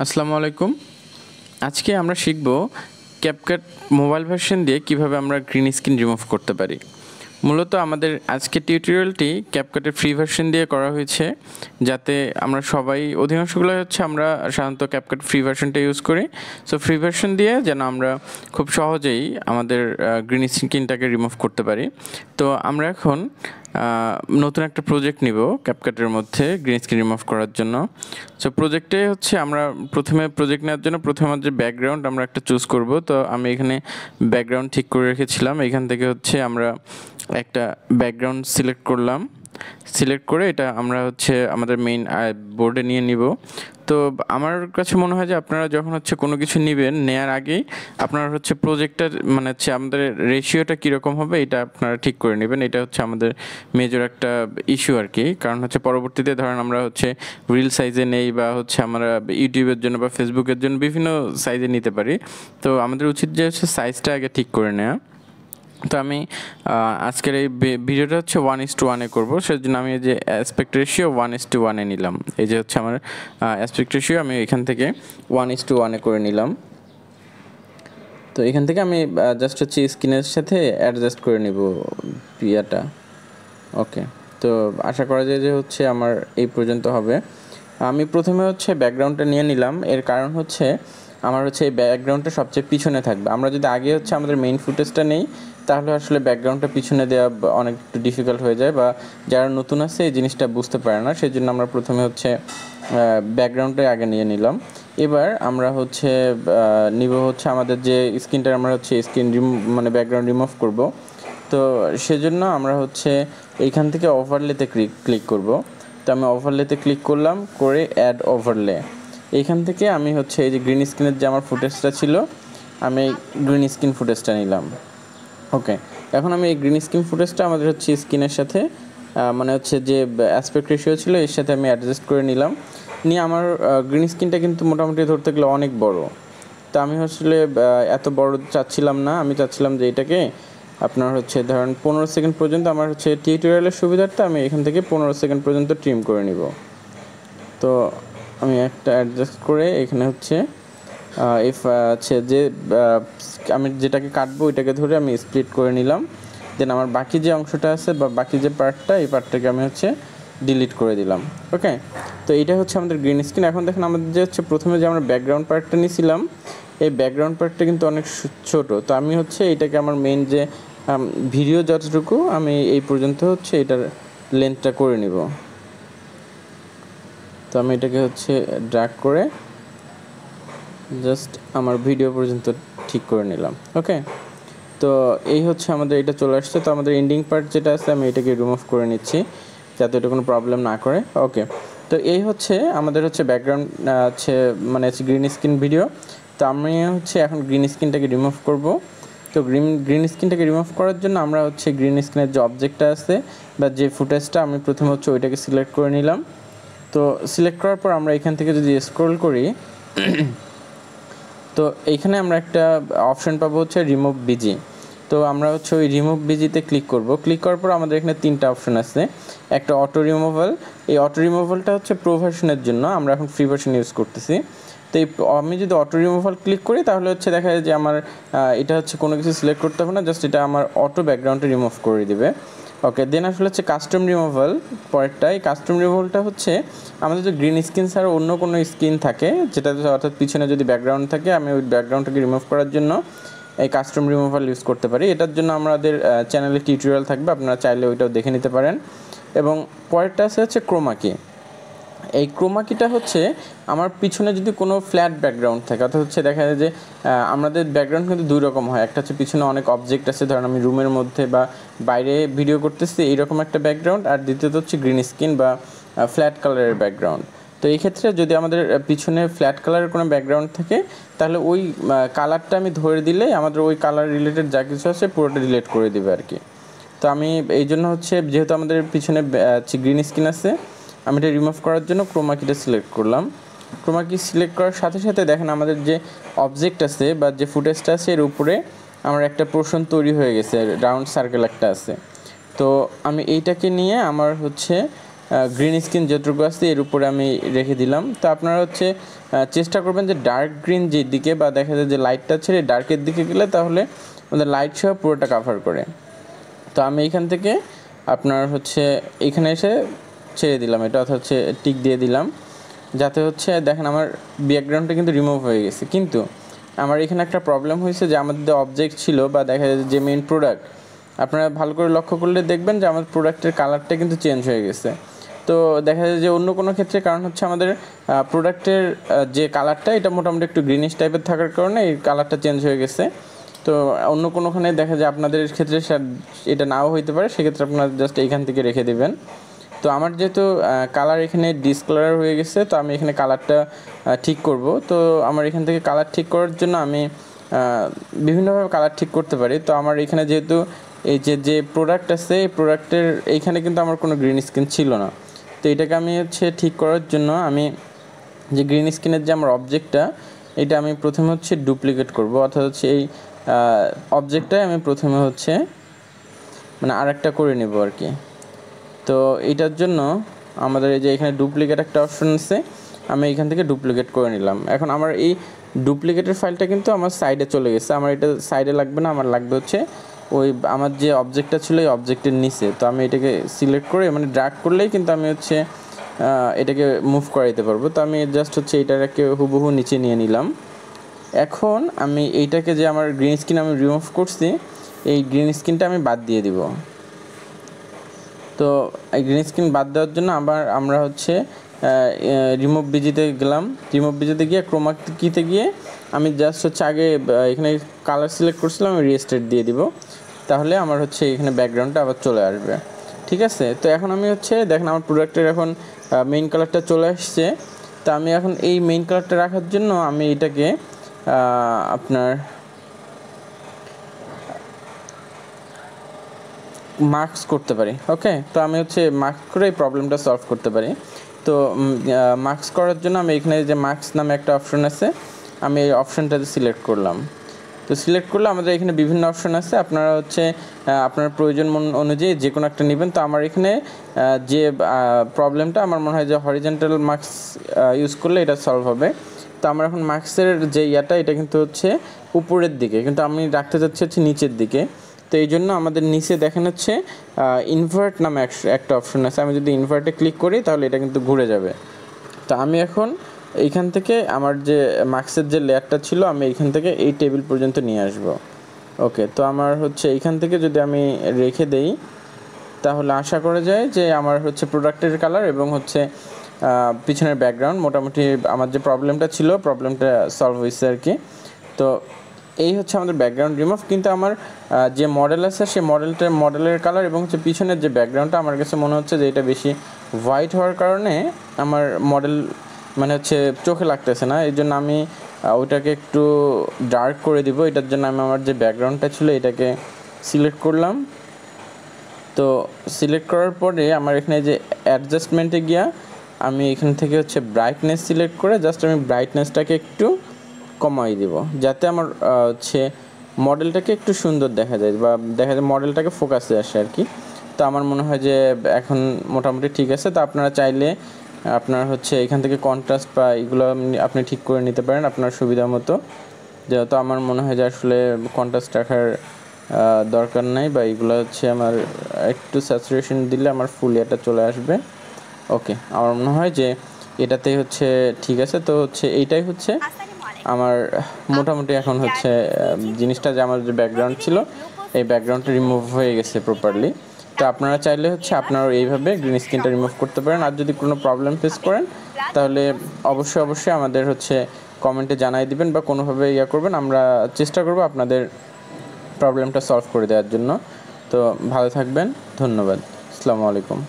আসসালামু আলাইকুম। আজকে আমরা শিখব ক্যাপকাট মোবাইল ভার্সন দিয়ে কিভাবে আমরা গ্রিন স্ক্রিন রিমুভ করতে পারি। মূলত আমাদের আজকের টিউটোরিয়ালটি ক্যাপকাটের ফ্রি ভার্সন দিয়ে করা হয়েছে, যাতে আমরা সবাই অধিকাংশগুলো হচ্ছে আমরা সাধারণত ক্যাপকাট ফ্রি ভার্সনটা ইউজ করি। সো ফ্রি ভার্সন দিয়ে যেন আমরা খুব সহজেই আমাদের গ্রিন স্ক্রিনটাকে রিমুভ করতে পারি। তো আমরা এখন নতুন একটা প্রজেক্ট নিব ক্যাপকাটের মধ্যে গ্রিন স্ক্রিন রিমুভ করার জন্য। সো প্রজেক্টে হচ্ছে আমরা প্রথমে প্রজেক্ট নেওয়ার জন্য প্রথমে আমাদের ব্যাকগ্রাউন্ড আমরা একটা চুজ করব। তো আমি এখানে ব্যাকগ্রাউন্ড ঠিক করে রেখেছিলাম। এখান থেকে হচ্ছে আমরা একটা ব্যাকগ্রাউন্ড সিলেক্ট করলাম। সিলেক্ট করে এটা আমরা হচ্ছে আমাদের মেইন বোর্ডে নিয়ে নিব। তো আমার কাছে মনে হয় যে আপনারা যখন হচ্ছে কোনো কিছু নেবেন, নেয়ার আগেই আপনারা হচ্ছে প্রজেক্টটার মানে হচ্ছে আমাদের রেশিওটা কীরকম হবে এটা আপনারা ঠিক করে নেবেন। এটা হচ্ছে আমাদের মেজর একটা ইস্যু আর কি। কারণ হচ্ছে পরবর্তীতে ধরেন আমরা হচ্ছে রিল সাইজে নেই বা হচ্ছে আমরা ইউটিউবের জন্য বা ফেসবুকের জন্য বিভিন্ন সাইজে নিতে পারি। তো আমাদের উচিত যে হচ্ছে সাইজটা আগে ঠিক করে নেওয়া। তো আমি আজকের এই ভিডিওটা হচ্ছে 1:1 করবো, সেজন্য আমি এই যে অ্যাসপেক্ট রেশিও 1:1 নিলাম। এই যে হচ্ছে আমার অ্যাসপেক্ট রেশিও আমি এখান থেকে 1:1 করে নিলাম। তো এখান থেকে আমি জাস্ট হচ্ছে স্ক্রিনের সাথে অ্যাডজাস্ট করে নিব ইয়াটা। ওকে, তো আশা করা যায় যে হচ্ছে আমার এই পর্যন্ত হবে। আমি প্রথমে হচ্ছে ব্যাকগ্রাউন্ডটা নিয়ে নিলাম। এর কারণ হচ্ছে আমার হচ্ছে এই ব্যাকগ্রাউন্ডটা সবচেয়ে পিছনে থাকবে। আমরা যদি আগে হচ্ছে আমাদের মেইন ফুটেজটা নেই, তাহলে আসলে ব্যাকগ্রাউন্ডটা পিছনে দেওয়া অনেক একটু ডিফিকাল্ট হয়ে যায়, বা যারা নতুন আছে এই জিনিসটা বুঝতে পারে না। সেই জন্য আমরা প্রথমে হচ্ছে ব্যাকগ্রাউন্ডটাই আগে নিয়ে নিলাম। এবার আমরা হচ্ছে নিব হচ্ছে আমাদের যে স্ক্রিনটা আমরা হচ্ছে স্ক্রিন মানে ব্যাকগ্রাউন্ড রিমুভ করব। তো সেজন্য আমরা হচ্ছে এইখান থেকে ওভারলেতে ক্লিক করব। তো আমি ওভারলেতে ক্লিক করলাম, করে অ্যাড ওভারলে। এইখান থেকে আমি হচ্ছে এই যে গ্রিন স্ক্রিনের যে আমার ফুটেজটা ছিল, আমি গ্রিন স্ক্রিন ফুটেজটা নিলাম। ওকে, এখন আমি এই গ্রিন স্ক্রিন ফুটেজটা আমাদের হচ্ছে স্ক্রিনের সাথে মানে হচ্ছে যে অ্যাসপেক্ট রেশিও ছিল এর সাথে আমি অ্যাডজাস্ট করে নিলাম। নিয়ে আমার গ্রিন স্ক্রিনটা কিন্তু মোটামুটি ধরতে গেলে অনেক বড়। তো আমি আসলে এত বড় চাচ্ছিলাম না। আমি চাচ্ছিলাম যে এটাকে আপনার হচ্ছে ধরেন 15 সেকেন্ড পর্যন্ত, আমার হচ্ছে টিউটোরিয়ালের সুবিধার্থে আমি এখান থেকে 15 সেকেন্ড পর্যন্ত ট্রিম করে নিব। তো আমি একটা অ্যাডজাস্ট করে এখানে হচ্ছে হচ্ছে যে আমি যেটাকে কাটবো ওইটাকে ধরে আমি স্প্লিট করে নিলাম। দেন আমার বাকি যে অংশটা আছে বা বাকি যে পার্টটা, এই পার্টটাকে আমি হচ্ছে ডিলিট করে দিলাম। ওকে, তো এইটা হচ্ছে আমাদের গ্রিন স্ক্রিন। এখন দেখেন আমাদের যে হচ্ছে প্রথমে যে আমরা ব্যাকগ্রাউন্ড পার্টটা নিয়েছিলাম, এই ব্যাকগ্রাউন্ড পার্টটা কিন্তু অনেক ছোট। তো আমি হচ্ছে এটাকে আমার মেইন যে ভিডিও যতটুকু আমি এই পর্যন্ত হচ্ছে এটার লেন্থটা করে নিব। তো আমি এটাকে হচ্ছে ড্র্যাগ করে জাস্ট আমার ভিডিও পর্যন্ত ঠিক করে নিলাম। ওকে, তো এই হচ্ছে আমাদের এটা চলে আসছে। তো আমাদের এন্ডিং পার্ট যেটা আছে আমি এটাকে রিমুভ করে নিচ্ছি যাতে এটা কোনো প্রবলেম না করে। ওকে, তো এই হচ্ছে আমাদের হচ্ছে ব্যাকগ্রাউন্ড হচ্ছে মানে হচ্ছে গ্রিন স্ক্রিন ভিডিও। তো আমি হচ্ছে এখন গ্রিন স্ক্রিনটাকে রিমুভ করব। তো গ্রিন স্ক্রিনটাকে রিমুভ করার জন্য আমরা হচ্ছে গ্রিন স্ক্রিনের যে অবজেক্টটা আছে বা যে ফুটেজটা, আমি প্রথমে হচ্ছে ওইটাকে সিলেক্ট করে নিলাম। তো সিলেক্ট করার পর আমরা এখান থেকে যদি স্ক্রল করি, তো এইখানে আমরা একটা অপশন পাবো হচ্ছে রিমুভ বিজি। তো আমরা হচ্ছে ওই রিমুভ বিজিতে ক্লিক করব। ক্লিক করার পর আমাদের এখানে 3টা অপশন আছে। একটা অটো রিমুভাল। এই অটো রিমুভালটা হচ্ছে প্রো ভার্সনের জন্য, আমরা এখন ফ্রি ভার্সন ইউজ করতেছি। তো আমি যদি অটো রিমুভাল ক্লিক করি তাহলে হচ্ছে দেখা যায় যে আমার এটা হচ্ছে কোনো কিছু সিলেক্ট করতে হবে না, জাস্ট এটা আমার অটো ব্যাকগ্রাউন্ডে রিমুভ করে দিবে। ওকে, দেন আসলে হচ্ছে কাস্টম রিমুভাল পরেরটা। এই কাস্টম রিমুভালটা হচ্ছে আমাদের যে গ্রিন স্ক্রিন ছাড়া অন্য কোনো স্ক্রিন থাকে, যেটা অর্থাৎ পিছনে যদি ব্যাকগ্রাউন্ড থাকে, আমি ওই ব্যাকগ্রাউন্ডটাকে রিমুভ করার জন্য এই কাস্টম রিমুভাল ইউজ করতে পারি। এটার জন্য আমাদের চ্যানেলে টিউটোরিয়াল থাকবে, আপনারা চাইলে ওইটাও দেখে নিতে পারেন। এবং পরেরটা আছে হচ্ছে ক্রোমাকি। এই ক্রোমাকিটা হচ্ছে আমার পিছনে যদি কোনো ফ্ল্যাট ব্যাকগ্রাউন্ড থাকে, অর্থাৎ হচ্ছে দেখা যায় যে আমাদের ব্যাকগ্রাউন্ড কিন্তু দুই রকম হয়। একটা হচ্ছে পিছনে অনেক অবজেক্ট আছে, ধরেন আমি রুমের মধ্যে বা বাইরে ভিডিও করতেছি, এইরকম একটা ব্যাকগ্রাউন্ড। আর দ্বিতীয়ত হচ্ছে গ্রিন স্ক্রিন বা ফ্ল্যাট কালারের ব্যাকগ্রাউন্ড। তো এই ক্ষেত্রে যদি আমাদের পিছনে ফ্ল্যাট কালারের কোনো ব্যাকগ্রাউন্ড থাকে, তাহলে ওই কালারটা আমি ধরে দিলে আমাদের ওই কালার রিলেটেড যা কিছু আছে পুরোটা ডিলিট করে দেবে আর কি। তো আমি এই জন্য হচ্ছে যেহেতু আমাদের পিছনে গ্রিন স্ক্রিন আছে, আমি এটা রিমুভ করার জন্য ক্রোমাকিটা সিলেক্ট করলাম। ক্রোমাকি সিলেক্ট করার সাথে সাথে দেখেন আমাদের যে অবজেক্ট আছে বা যে ফুটেজটা আছে এর উপরে আমার একটা পোর্শন তৈরি হয়ে গেছে, রাউন্ড সার্কেল একটা আছে। তো আমি এইটাকে নিয়ে আমার হচ্ছে গ্রিন স্ক্রিন যতটুকু আছে এর উপরে আমি রেখে দিলাম। তো আপনারা হচ্ছে চেষ্টা করবেন যে ডার্ক গ্রিন যে দিকে বা দেখা যায় যে লাইটটা ছেড়ে ডার্কের দিকে গেলে তাহলে আমাদের লাইট সহ পুরোটা কাভার করে। তো আমি এখান থেকে আপনার হচ্ছে এখানে এসে ছেড়ে দিলাম, এটা অর্থাৎ হচ্ছে টিক দিয়ে দিলাম, যাতে হচ্ছে দেখেন আমার ব্যাকগ্রাউন্ডটা কিন্তু রিমুভ হয়ে গেছে। কিন্তু আমার এখানে একটা প্রবলেম হয়েছে যে আমাদের যে অবজেক্ট ছিল বা দেখা যায় যে মেইন প্রোডাক্ট, আপনারা ভালো করে লক্ষ্য করলে দেখবেন যে আমার প্রোডাক্টের কালারটা কিন্তু চেঞ্জ হয়ে গেছে। তো দেখা যায় যে অন্য কোনো ক্ষেত্রে কারণ হচ্ছে আমাদের প্রোডাক্টের যে কালারটা এটা মোটামুটি একটু গ্রিনিশ টাইপের থাকার কারণে এই কালারটা চেঞ্জ হয়ে গেছে। তো অন্য কোনোখানে দেখা যায় আপনাদের ক্ষেত্রে এটা নাও হইতে পারে, সেক্ষেত্রে আপনারা জাস্ট এইখান থেকে রেখে দেবেন। তো আমার যেহেতু কালার এখানে ডিসকালার হয়ে গেছে, তো আমি এখানে কালারটা ঠিক করব। তো আমার এখান থেকে কালার ঠিক করার জন্য আমি বিভিন্নভাবে কালার ঠিক করতে পারি। তো আমার এখানে যেহেতু এই যে প্রোডাক্ট আছে এই প্রোডাক্টের এইখানে কিন্তু আমার কোনো গ্রিন স্ক্রিন ছিল না। তো এটাকে আমি হচ্ছে ঠিক করার জন্য আমি যে গ্রিন স্ক্রিনের যে আমার অবজেক্টটা এটা আমি প্রথমে হচ্ছে ডুপ্লিকেট করব, অর্থাৎ হচ্ছে এই অবজেক্টটাই আমি প্রথমে হচ্ছে মানে আরেকটা করে নেব আর কি। তো এটার জন্য আমাদের এই যে এখানে ডুপ্লিকেট একটা অপশন আছে, আমি এখান থেকে ডুপ্লিকেট করে নিলাম। এখন আমার এই ডুপ্লিকেটের ফাইলটা কিন্তু আমার সাইডে চলে গেছে, আমার এটা সাইডে লাগবে না, আমার লাগবে হচ্ছে ওই আমার যে অবজেক্টটা ছিল এই অবজেক্টের নিচে। তো আমি এটাকে সিলেক্ট করে মানে ড্র্যাগ করলেই কিন্তু আমি হচ্ছে এটাকে মুভ করাইতে পারবো। তো আমি জাস্ট হচ্ছে এইটাকে হুবহু নিচে নিয়ে নিলাম। এখন আমি এইটাকে যে আমার গ্রিন স্ক্রিন আমি রিমুভ করছি এই গ্রিন স্ক্রিনটা আমি বাদ দিয়ে দিব। তো এই গ্রিন স্ক্রিন বাদ দেওয়ার জন্য আবার আমরা হচ্ছে রিমুভ বিজিতে গেলাম। রিমুভ বিজিতে গিয়ে ক্রোমা কিতে গিয়ে আমি জাস্ট হচ্ছে আগে এখানে কালার সিলেক্ট করছিলাম, আমি রিস্টেট দিয়ে দিব, তাহলে আমার হচ্ছে এখানে ব্যাকগ্রাউন্ডটা আবার চলে আসবে। ঠিক আছে, তো এখন আমি হচ্ছে দেখেন আমার প্রোডাক্টের এখন মেইন কালারটা চলে আসছে। তো আমি এখন এই মেইন কালারটা রাখার জন্য আমি এটাকে আপনার মার্কস করতে পারি। ওকে, তো আমি হচ্ছে মার্কস করে এই প্রবলেমটা সলভ করতে পারি। তো মার্কস করার জন্য আমি এখানে যে মার্কস নামে একটা অপশন আছে, আমি এই অপশনটাতে সিলেক্ট করলাম। তো সিলেক্ট করলে আমাদের এখানে বিভিন্ন অপশন আছে, আপনারা হচ্ছে আপনার প্রয়োজন অনুযায়ী যে কোনো একটা নেবেন। তো আমার এখানে যে প্রবলেমটা আমার মনে হয় যে হরিজন্টাল মার্কস ইউজ করলে এটা সলভ হবে। তো আমার এখন মার্কসের যে ইয়াটা এটা কিন্তু হচ্ছে উপরের দিকে, কিন্তু আমি রাখতে চাচ্ছি হচ্ছে নিচের দিকে। তো এই জন্য আমাদের নিচে দেখেন হচ্ছে ইনভার্ট নামে একটা অপশন আছে, আমি যদি ইনভার্টে ক্লিক করি তাহলে এটা কিন্তু ঘুরে যাবে। তো আমি এখন এইখান থেকে আমার যে মার্কসের যে লেয়ারটা ছিল আমি এইখান থেকে এই টেবিল পর্যন্ত নিয়ে আসব। ওকে, তো আমার হচ্ছে এইখান থেকে যদি আমি রেখে দেই তাহলে আশা করা যায় যে আমার হচ্ছে প্রোডাক্টের কালার এবং হচ্ছে পিছনের ব্যাকগ্রাউন্ড মোটামুটি আমার যে প্রবলেমটা ছিল প্রবলেমটা সলভ হয়েছে আর কি। তো এই হচ্ছে আমাদের ব্যাকগ্রাউন্ড রিমুভ। কিন্তু আমার যে মডেল আছে সেই মডেলের কালার এবং হচ্ছে পিছনের যে ব্যাকগ্রাউন্ডটা আমার কাছে মনে হচ্ছে যে এটা বেশি হোয়াইট হওয়ার কারণে আমার মডেল মানে হচ্ছে চোখে লাগতেছে না, এই জন্য আমি ওইটাকে একটু ডার্ক করে দিব। এটার জন্য আমি আমার যে ব্যাকগ্রাউন্ডটা ছিল এটাকে সিলেক্ট করলাম। তো সিলেক্ট করার পরে আমার এখানে যে অ্যাডজাস্টমেন্টে গিয়া আমি এখান থেকে হচ্ছে ব্রাইটনেস সিলেক্ট করে জাস্ট আমি ব্রাইটনেসটাকে একটু কমাই দিব, যাতে আমার হচ্ছে মডেলটাকে একটু সুন্দর দেখা যায় বা দেখা যায় মডেলটাকে ফোকাসে আসে আর কি। তো আমার মনে হয় যে এখন মোটামুটি ঠিক আছে। তো আপনারা চাইলে আপনার হচ্ছে এখান থেকে কন্ট্রাস্ট বা এগুলো আপনি ঠিক করে নিতে পারেন আপনার সুবিধা মতো। যেহেতু আমার মনে হয় যে আসলে কন্ট্রাস্ট রাখার দরকার নাই, বা এগুলো হচ্ছে আমার একটু স্যাচুরেশন দিলে আমার ফুল এটা চলে আসবে। ওকে, আমার মনে হয় যে এটাতেই হচ্ছে ঠিক আছে। তো হচ্ছে এইটাই হচ্ছে আমার মোটামুটি এখন হচ্ছে জিনিসটা যে আমার যে ব্যাকগ্রাউন্ড ছিল এই ব্যাকগ্রাউন্ডটা রিমুভ হয়ে গেছে প্রপারলি। তো আপনারা চাইলে হচ্ছে আপনারা এইভাবে গ্রিন স্ক্রিনটা রিমুভ করতে পারেন। আর যদি কোনো প্রবলেম ফেস করেন তাহলে অবশ্যই আমাদের হচ্ছে কমেন্টে জানাই দিবেন বা কোনোভাবে ইয়া করবেন, আমরা চেষ্টা করব আপনাদের প্রবলেমটা সলভ করে দেওয়ার জন্য। তো ভালো থাকবেন, ধন্যবাদ, আসসালামু আলাইকুম।